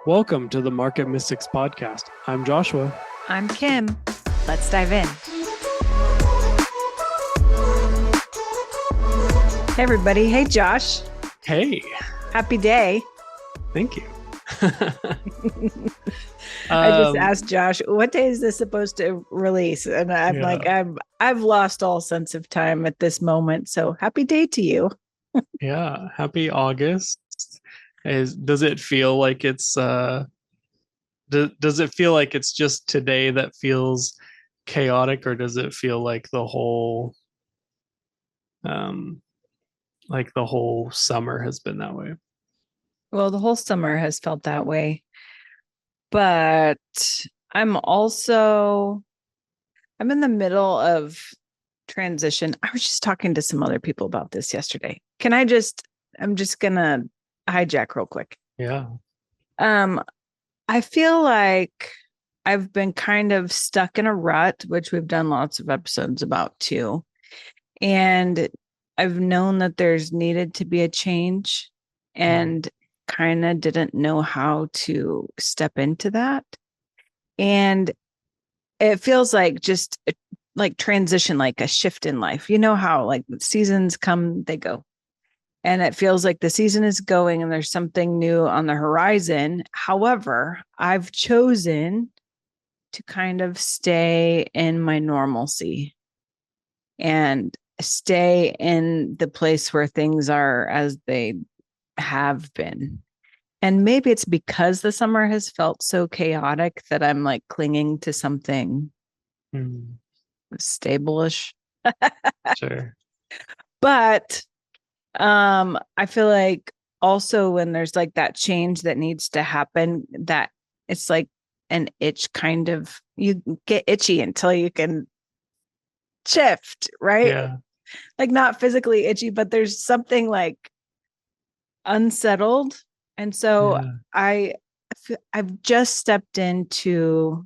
Welcome to the Market Mystics podcast. I'm Joshua. I'm Kim. Let's dive in. Hey, everybody. Hey, Josh. Hey. Happy day. Thank you. I just asked Josh, what day is this supposed to release? And I'm like, I've lost all sense of time at this moment. So happy day to you. Yeah. Happy August. Does it feel like it's does it feel like it's just today that feels chaotic, or does it feel like the whole summer has been that way? Well, the whole summer has felt that way. But I'm in the middle of transition. I was just talking to some other people about this yesterday. I'm just gonna hijack real quick. Yeah. I feel like I've been kind of stuck in a rut, which we've done lots of episodes about too. And I've known that there's needed to be a change and kind of didn't know how to step into that. And it feels like just like transition, like a shift in life. You know how like seasons come, they go. And it feels like the season is going and there's something new on the horizon. However, I've chosen to kind of stay in my normalcy and stay in the place where things are as they have been. And maybe it's because the summer has felt so chaotic that I'm like clinging to something stable-ish. Sure. But I feel like also when there's like that change that needs to happen, that it's like an itch, kind of, you get itchy until you can shift, right? Yeah. Like not physically itchy, but there's something like unsettled. And so I've just stepped into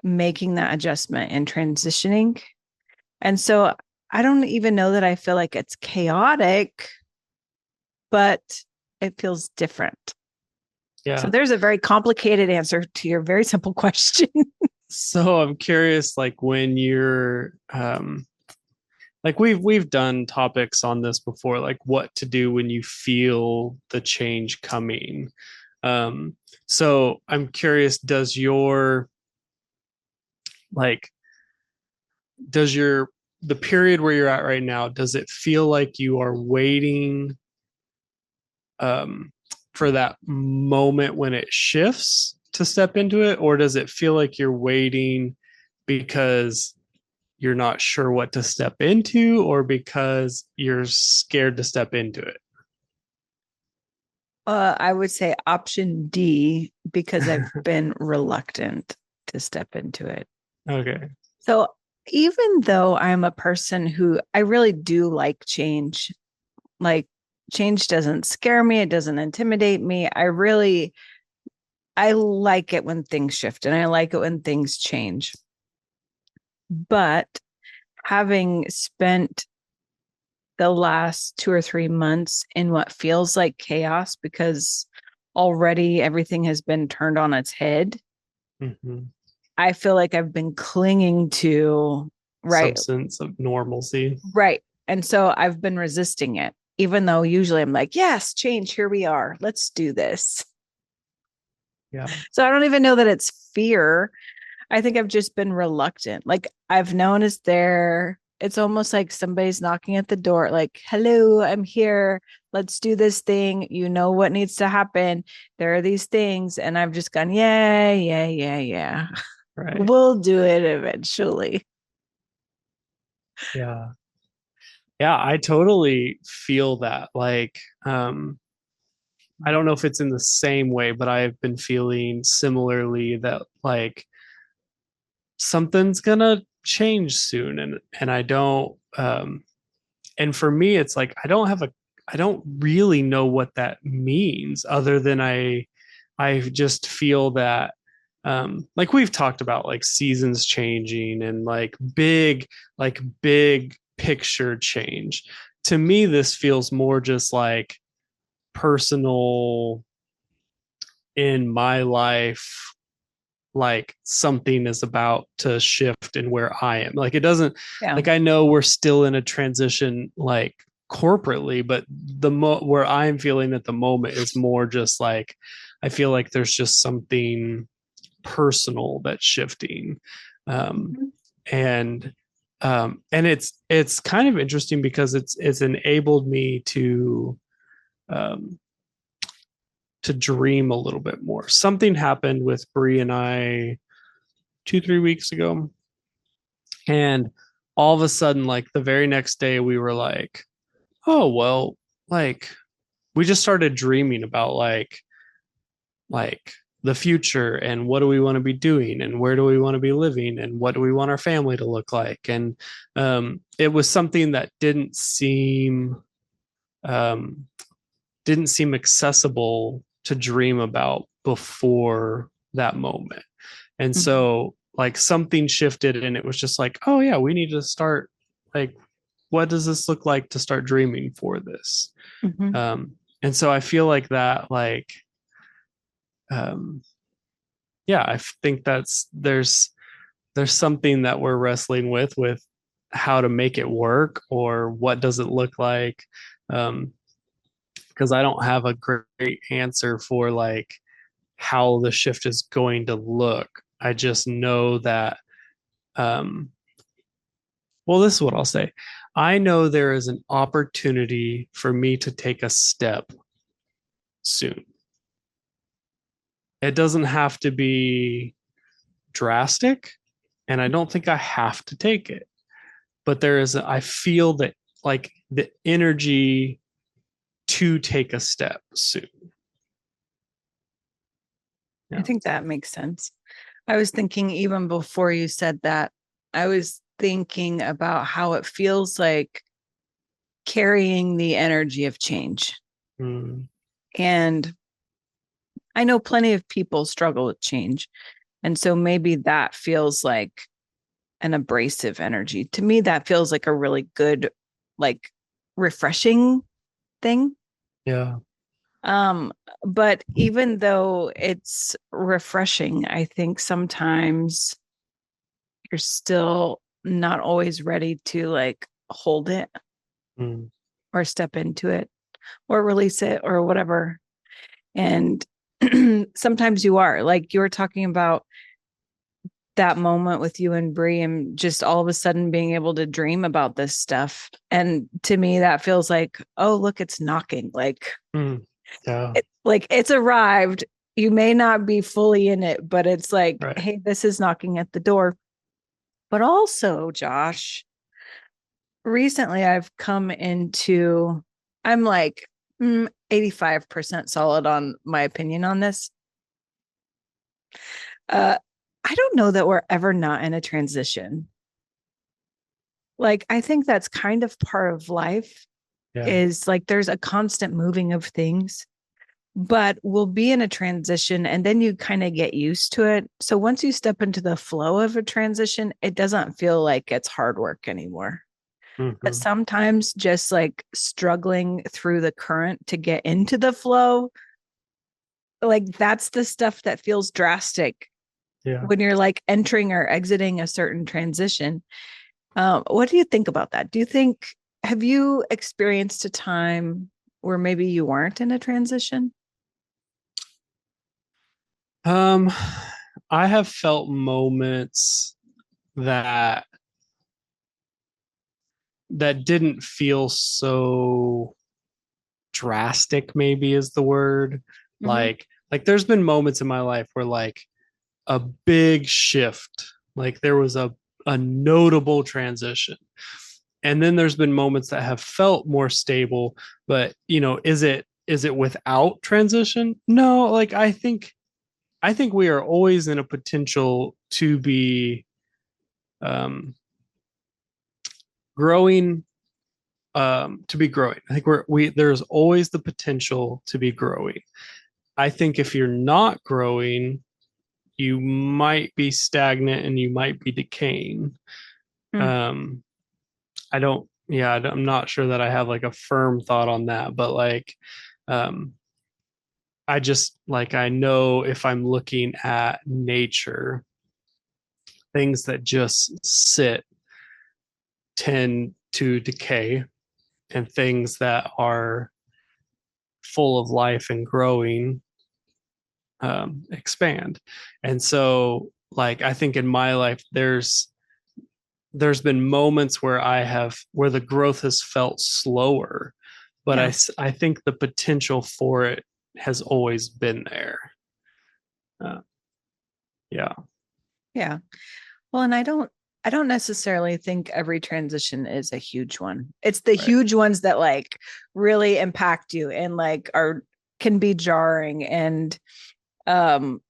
making that adjustment and transitioning. And so I don't even know that I feel like it's chaotic, but it feels different. Yeah. So there's a very complicated answer to your very simple question. So I'm curious, like when you're like we've done topics on this before, like what to do when you feel the change coming. So I'm curious, the period where you're at right now, does it feel like you are waiting for that moment when it shifts to step into it, or does it feel like you're waiting because you're not sure what to step into, or because you're scared to step into it? I would say option D, because I've been reluctant to step into it. Okay. So even though I'm a person who I really do like change, like change doesn't scare me, it doesn't intimidate me. I like it when things shift and I like it when things change. But having spent the last 2 or 3 months in what feels like chaos, because already everything has been turned on its head, I feel like I've been clinging to some sense of normalcy. Right. And so I've been resisting it, even though usually I'm like, yes, change, here we are. Let's do this. Yeah. So I don't even know that it's fear. I think I've just been reluctant. Like I've known it's there. It's almost like somebody's knocking at the door, like, hello, I'm here. Let's do this thing. You know what needs to happen. There are these things. And I've just gone, yeah. Right. We'll do it eventually. Yeah. Yeah, I totally feel that. Like, I don't know if it's in the same way, but I've been feeling similarly that like something's gonna change soon, and I don't and for me it's like I don't really know what that means, other than I just feel that like we've talked about like seasons changing and like big picture change. To me, this feels more just like personal in my life, like something is about to shift in where I am. Like it doesn't, Yeah. like I know we're still in a transition, like corporately, but where I'm feeling at the moment is more just like I feel like there's just something personal that's shifting. Um, Mhm. and and it's kind of interesting because it's enabled me um to dream a little bit more. Something happened with Bree and I 2 3 weeks ago, and all of a sudden, like the very next day, we were like, oh well, like we just started dreaming about like the future and what do we want to be doing and where do we want to be living and what do we want our family to look like. And it was something that um, didn't seem accessible to dream about before that moment. And Mhm. so like something shifted and it was just like, oh yeah, we need to start, like, what does this look like to start dreaming for this? Mhm. And so I feel like that, like, um, yeah, I think there's something that we're wrestling with how to make it work or what does it look like. Um, because I don't have a great answer for like how the shift is going to look. I just know that, um, well, this is what I'll say. I know there is an opportunity for me to take a step soon. It doesn't have to be drastic, and I don't think I have to take it. But I feel that like the energy to take a step soon. I Yeah. think that makes sense. I was thinking even before you said that, I was thinking about how it feels like carrying the energy of change. Mm, And I know plenty of people struggle with change. And so maybe that feels like an abrasive energy. To me, that feels like a really good, like refreshing thing. yeah. Um, but even though it's refreshing, I think sometimes you're still not always ready to like hold it Mm, or step into it or release it or whatever. And sometimes you are, like you were talking about that moment with you and Brie and just all of a sudden being able to dream about this stuff. And to me, that feels like, oh, look, it's knocking. mm, yeah. Like it's arrived. You may not be fully in it, but it's like, Right. hey, this is knocking at the door. But also, Josh, recently I've come into, I'm like 85% solid on my opinion on this. Uh, I don't know that we're ever not in a transition. Like, I think that's kind of part of life Yeah. is like there's a constant moving of things, but we'll be in a transition and then you kind of get used to it. So once you step into the flow of a transition, it doesn't feel like it's hard work anymore. But Hmm. sometimes just like struggling through the current to get into the flow, like that's the stuff that feels drastic Yeah. when you're like entering or exiting a certain transition. What do you think about that? Do you think, have you experienced a time where maybe you weren't in a transition? Um, I have felt moments that didn't feel so drastic, maybe is the word. Mm-hmm. Like there's been moments in my life where like a big shift, like there was a notable transition. And then there's been moments that have felt more stable, but is it without transition? No, like I think we are always in a potential um growing to be growing. I think we there's always the potential to be growing. I think if you're not growing, you might be stagnant and you might be decaying. Mm. Um, I don't, yeah, I'm not sure that I have like a firm thought on that, but like, um, I just like, I know if I'm looking at nature, things that just sit tend to decay, and things that are full of life and growing expand. And so, like, I think in my life, there's been moments where where the growth has felt slower, but Yeah. I think the potential for it has always been there. Uh, yeah. Yeah. Well, and I don't necessarily think every transition is a huge one. It's the Right. huge ones that like really impact you and like are can be jarring and um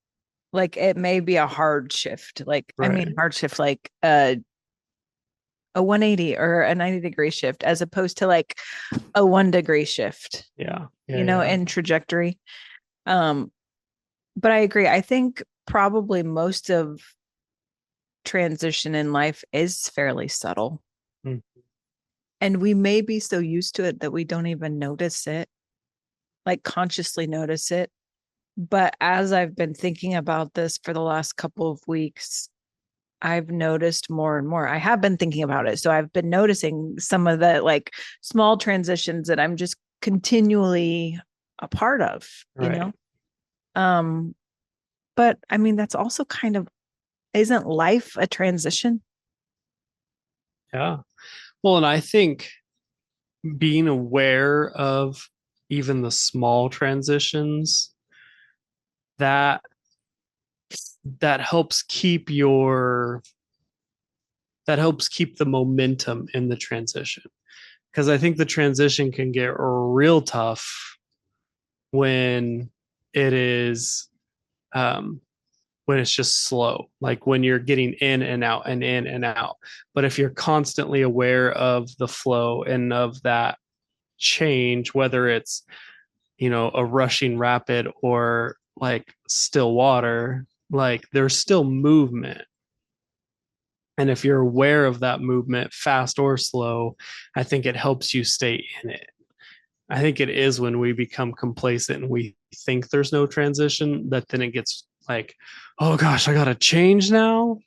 like it may be a hard shift. Like I mean Right. hard shift like a 180 or a 90-degree shift as opposed to like a 1 degree shift, Yeah. Yeah. you know, Yeah. in trajectory. Um but I agree. I think probably most of transition in life is fairly subtle. Mm. And we may be so used to it that we don't even notice it, like consciously notice it. But as I've been thinking about this for the last couple of weeks, I've noticed more and more. I have been thinking about it. So I've been noticing some of the like small transitions that I'm just continually a part of, you Right. know? Um, but I mean, that's also kind of, isn't life a transition? Yeah. Well, and I think being aware of even the small transitions, that that helps keep your that helps keep the momentum in the transition, because I think the transition can get real tough when it is um when it's just slow, like when you're getting in and out and in and out. But if you're constantly aware of the flow and of that change, whether it's, a rushing rapid or like still water, like there's still movement. And if you're aware of that movement, fast or slow, I think it helps you stay in it. I think it is when we become complacent and we think there's no transition that then it gets like, oh gosh, I got to change now.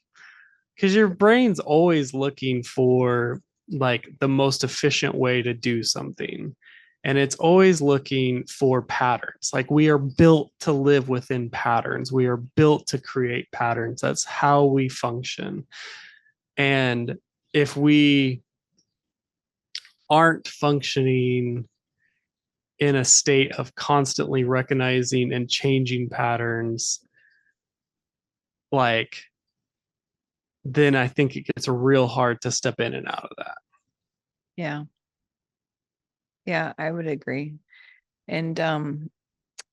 Because your brain's always looking for like the most efficient way to do something. And it's always looking for patterns. Like we are built to live within patterns. We are built to create patterns. That's how we function. And if we aren't functioning in a state of constantly recognizing and changing patterns, like, then I think it gets real hard to step in and out of that. Yeah. Yeah, I would agree. And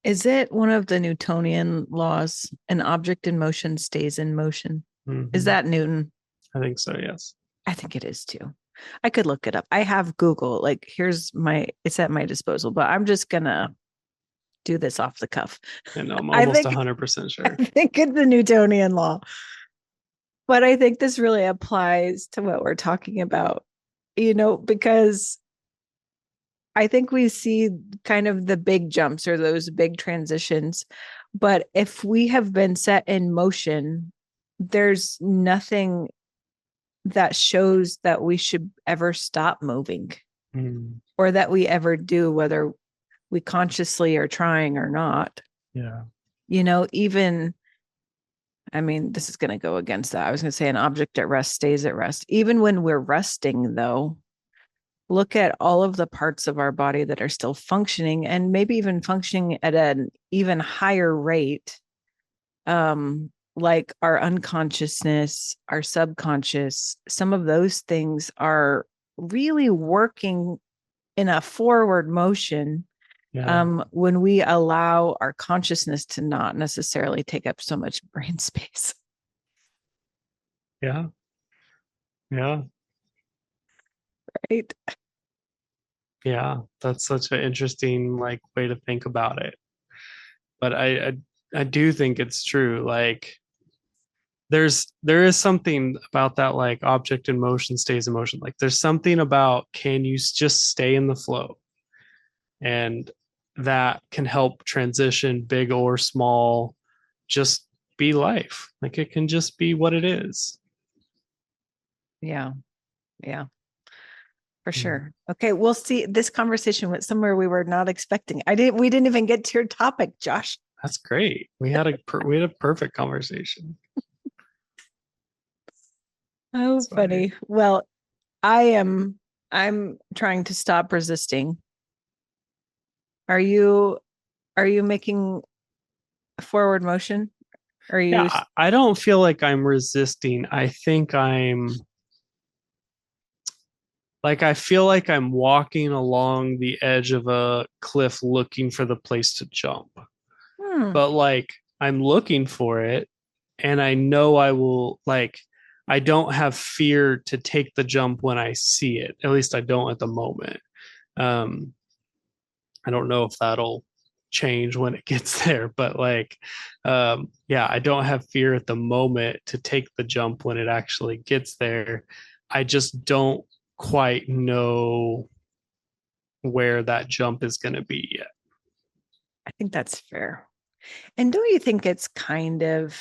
is it one of the Newtonian laws? An object in motion stays in motion. Is Mm-hmm. that Newton? I think so, yes. I think it is too. I could look it up. I have Google. Like, it's at my disposal, but I'm just gonna do this off the cuff. And I'm I almost think 100% I sure. think it's the Newtonian law. But I think this really applies to what we're talking about, because I think we see kind of the big jumps or those big transitions. But if we have been set in motion, there's nothing that shows that we should ever stop moving Mm, or that we ever do, whether we consciously are trying or not. yeah. Even, I mean, this is going to go against that. I was going to say an object at rest stays at rest. Even when we're resting, though, look at all of the parts of our body that are still functioning and maybe even functioning at an even higher rate, like our unconsciousness, our subconscious. Some of those things are really working in a forward motion, Yeah. when we allow our consciousness to not necessarily take up so much brain space. Yeah. Yeah. Right. Yeah. That's such an interesting like way to think about it. But I do think it's true. Like there is something about that, like object in motion stays in motion. Like there's something about, can you just stay in the flow? And that can help transition, big or small, just be life. Like it can just be what it is. Yeah. Yeah. For Yeah. sure. Okay, we'll see. This conversation went somewhere we were not expecting. We didn't even get to your topic, Josh. That's great. We had a perfect conversation. Oh, That's funny. funny. Well, I'm trying to stop resisting. Are you are you making a forward motion? Are Yeah, you I don't feel like I'm resisting. I think I feel like I'm walking along the edge of a cliff looking for the place to jump. hmm, But like I'm looking for it and I know I will like I don't have fear to take the jump when I see it. At least I don't at the moment. Um I don't know if that'll change when it gets there, but like yeah, I don't have fear at the moment to take the jump when it actually gets there. I just don't quite know where that jump is going to be yet. I think that's fair. And don't you think it's kind of,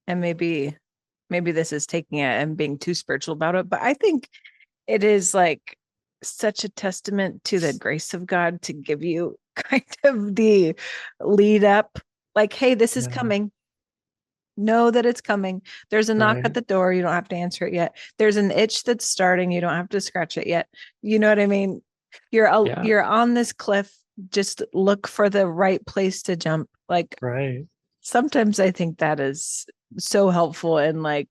and maybe this is taking it and being too spiritual about it, but I think it is like such a testament to the grace of God to give you kind of the lead up, like, hey, this is Yeah, coming. Know that it's coming. There's a knock at right. the door. You don't have to answer it yet. There's an itch that's starting. You don't have to scratch it yet. You know what I mean? Yeah, You're on this cliff. Just look for the right place to jump. Like right. sometimes I think that is so helpful and like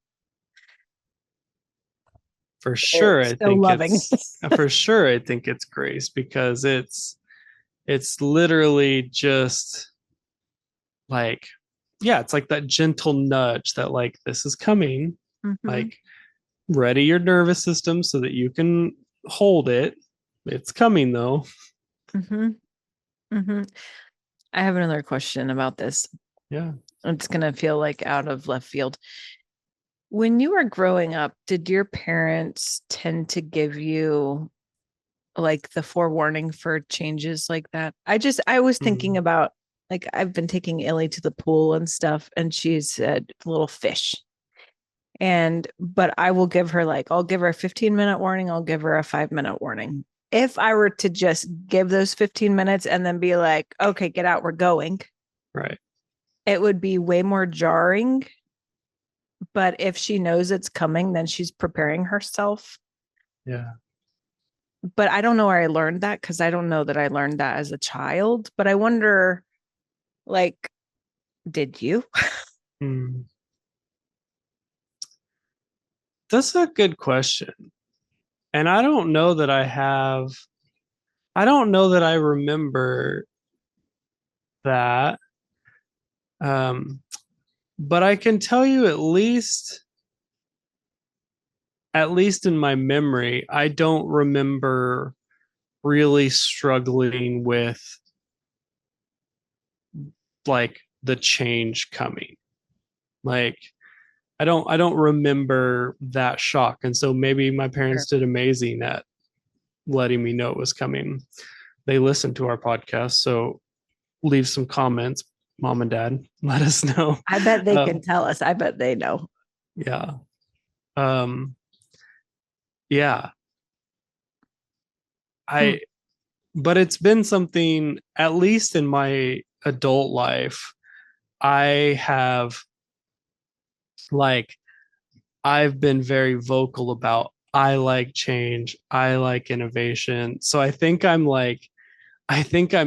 For sure, so loving. I think it's grace because it's literally just like yeah, it's like that gentle nudge that like this is coming. hmm Like ready your nervous system so that you can hold it. It's coming though. hmm hmm I have another question about this. Yeah. It's going to feel like out of left field. When you were growing up, did your parents tend to give you like the forewarning for changes like that? I was thinking Mm, about like I've been taking Illy to the pool and stuff, and she's a little fish. And but I will give her like I'll give her a 15-minute warning, I'll give her a 5-minute warning. If I were to just give those 15 minutes and then be like, okay, get out, we're going, right. it would be way more jarring. But if she knows it's coming, then she's preparing herself. Yeah. But I don't know where I learned that because I don't know that I learned that as a child. But I wonder, like, did you? Mm. That's a good question. And I don't know that I remember that. Um, but I can tell you at least in my memory, I don't remember really struggling with like the change coming. Like I don't remember that shock. And so maybe my Sure. parents did amazing at letting me know it was coming. They listened to our podcast, so leave some comments, mom and dad. Let us know. I bet they can Um, tell us. I bet they know. yeah. Um, yeah. Hmm. I but it's been something at least in my adult life I have like I've been very vocal about I like change, I like innovation. So I think I'm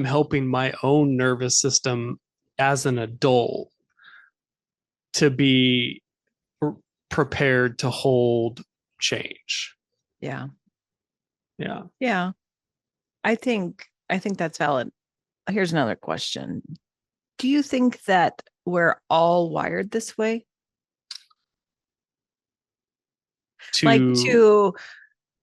helping my own nervous system as an adult to be prepared to hold change. Yeah. Yeah. Yeah. I think that's valid. Here's another question. Do you think that we're all wired this way? Like To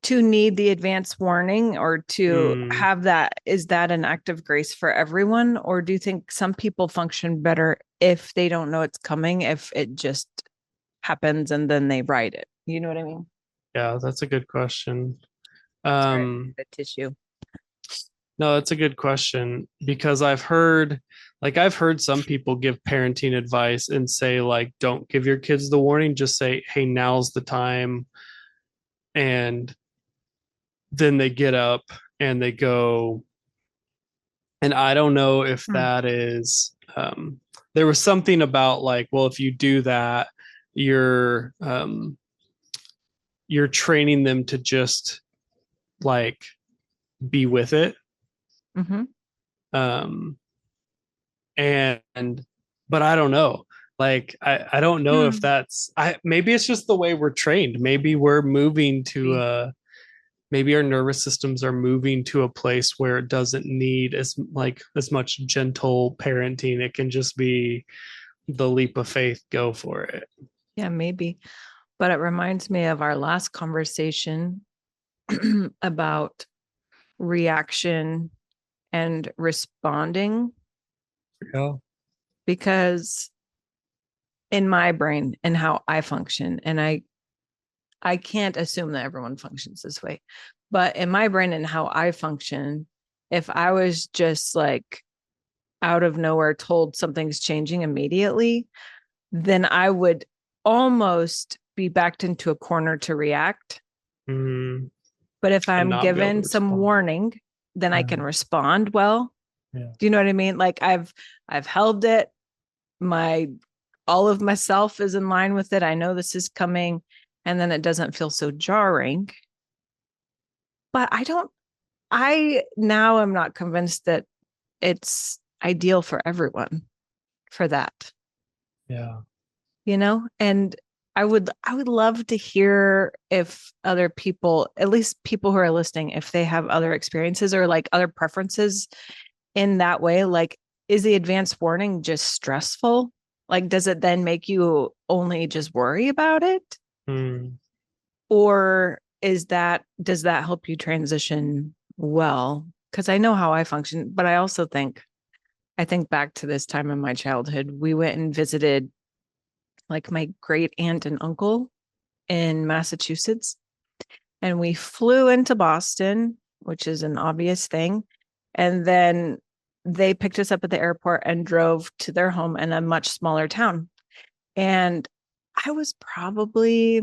to need the advance warning or to mm, have that, is that an act of grace for everyone, or do you think some people function better if they don't know it's coming, if it just happens and then they ride it? You know what I mean? yeah, that's a good question. Sorry, Um the tissue. No, that's a good question because I've heard some people give parenting advice and say like don't give your kids the warning, just say, "Hey, now's the time." And then they get up and they go, and I don't know if Mm. that is there was something about like, well, if you do that, you're you're training them to just like be with it. Mm-hmm. Um and but I don't know. Like I don't know if Hmm. that's I maybe it's just the way we're trained. Maybe we're moving to maybe our nervous systems are moving to a place where it doesn't need as much gentle parenting. It can just be the leap of faith, go for it. Yeah, maybe. But it reminds me of our last conversation about reaction and responding, Yeah. because in my brain and how I function, and I can't assume that everyone functions this way, but in my brain and how I function, if I was just like out of nowhere told something's changing immediately, then I would almost be backed into a corner to react. Mm, But if and I'm not be able to given some respond. warning, then I Yeah. can respond well. Yeah. Do you know what I mean? Like I've held it. My all of myself is in line with it. I know this is coming, and then it doesn't feel so jarring. But I now am not convinced that it's ideal for everyone for that, Yeah. you know? And I would love to hear if other people, at least people who are listening, if they have other experiences or like other preferences in that way. Like, is the advanced warning just stressful? Like, does it then make you only just worry about it? Mm, Or does that help you transition well? Because I know how I function, but I think back to this time in my childhood. We went and visited like my great aunt and uncle in Massachusetts, and we flew into Boston, which is an obvious thing. And then they picked us up at the airport and drove to their home in a much smaller town. And I was probably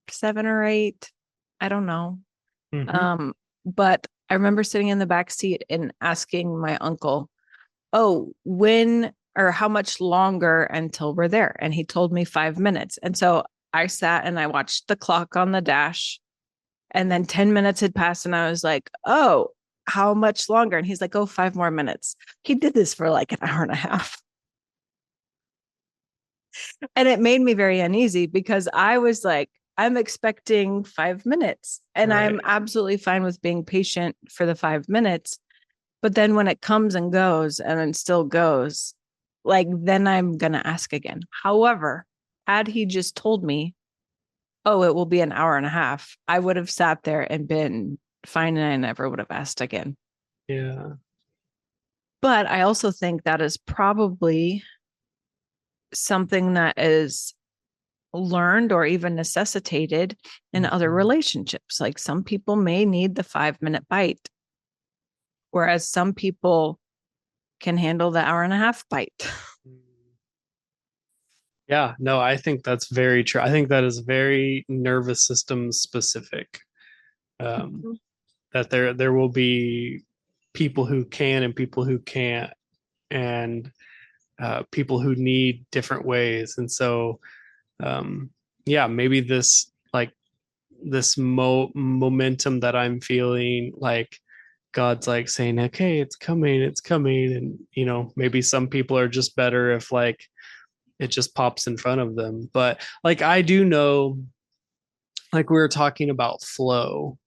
7 or 8. I don't know. hmm. Um, but I remember sitting in the back seat and asking my uncle, "Oh, when or how much longer until we're there?" And he told me 5 minutes. And so I sat and I watched the clock on the dash. And then 10 minutes had passed, and I was like, "Oh, how much longer?" And he's like, "Oh, 5 more minutes." He did this for like an hour and a half. And it made me very uneasy because I was like, I'm expecting 5 minutes, and I'm Right. absolutely fine with being patient for the 5 minutes. But then when it comes and goes and then still goes, like, then I'm going to ask again. However, had he just told me, "Oh, it will be an hour and a half," I would have sat there and been fine, and I never would have asked again. Yeah. But I also think that is probably something that is learned or even necessitated in other Mhm. relationships. Like some people may need the 5 minute bite, whereas some people can handle the hour and a half bite. Yeah, no, I think that's very true. I think that is very nervous system specific. Um, that there will be people who can and people who can't, and people who need different ways. And so, um, yeah, maybe this momentum that I'm feeling, like God's like saying, "Okay, it's coming," and maybe some people are just better if like it just pops in front of them. But like I do know, like we were talking about flow,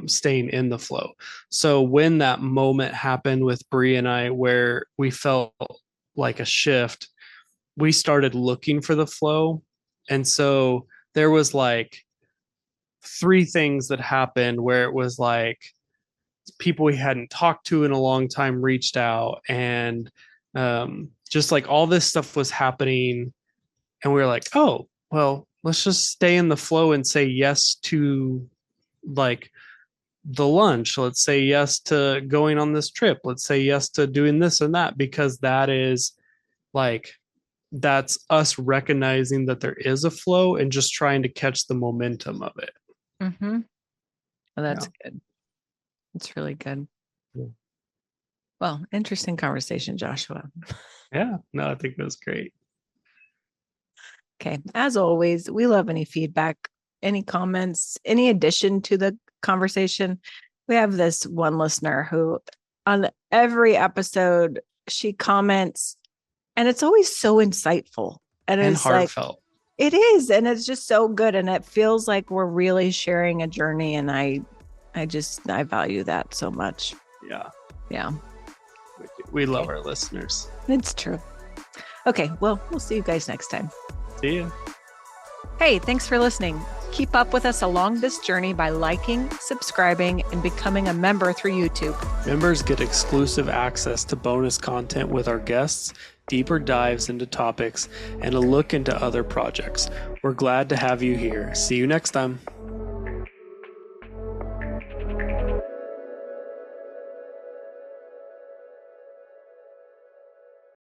staying in the flow. So when that moment happened with Bree and I, where we felt like a shift, we started looking for the flow. And so there was like three things that happened where it was like people we hadn't talked to in a long time reached out, and just like all this stuff was happening, and we were like, oh well, let's just stay in the flow and say yes to like the lunch. Let's say yes to going on this trip. Let's say yes to doing this and that, because that is like, that's us recognizing that there is a flow and just trying to catch the momentum of it. Mm-hmm. Well, that's good. It's really good. Yeah. Well, interesting conversation, Joshua. Yeah, no, I think that's great. Okay. As always, we love any feedback, any comments, any addition to the conversation. We have this one listener who, on every episode, she comments, and it's always so insightful. And it's heartfelt. It is. And it's just so good. And it feels like we're really sharing a journey. And I value that so much. Yeah. Yeah. We love our listeners. It's true. Okay. Well, we'll see you guys next time. See ya. Hey, thanks for listening. Keep up with us along this journey by liking, subscribing, and becoming a member through YouTube. Members get exclusive access to bonus content with our guests, deeper dives into topics, and a look into other projects. We're glad to have you here. See you next time.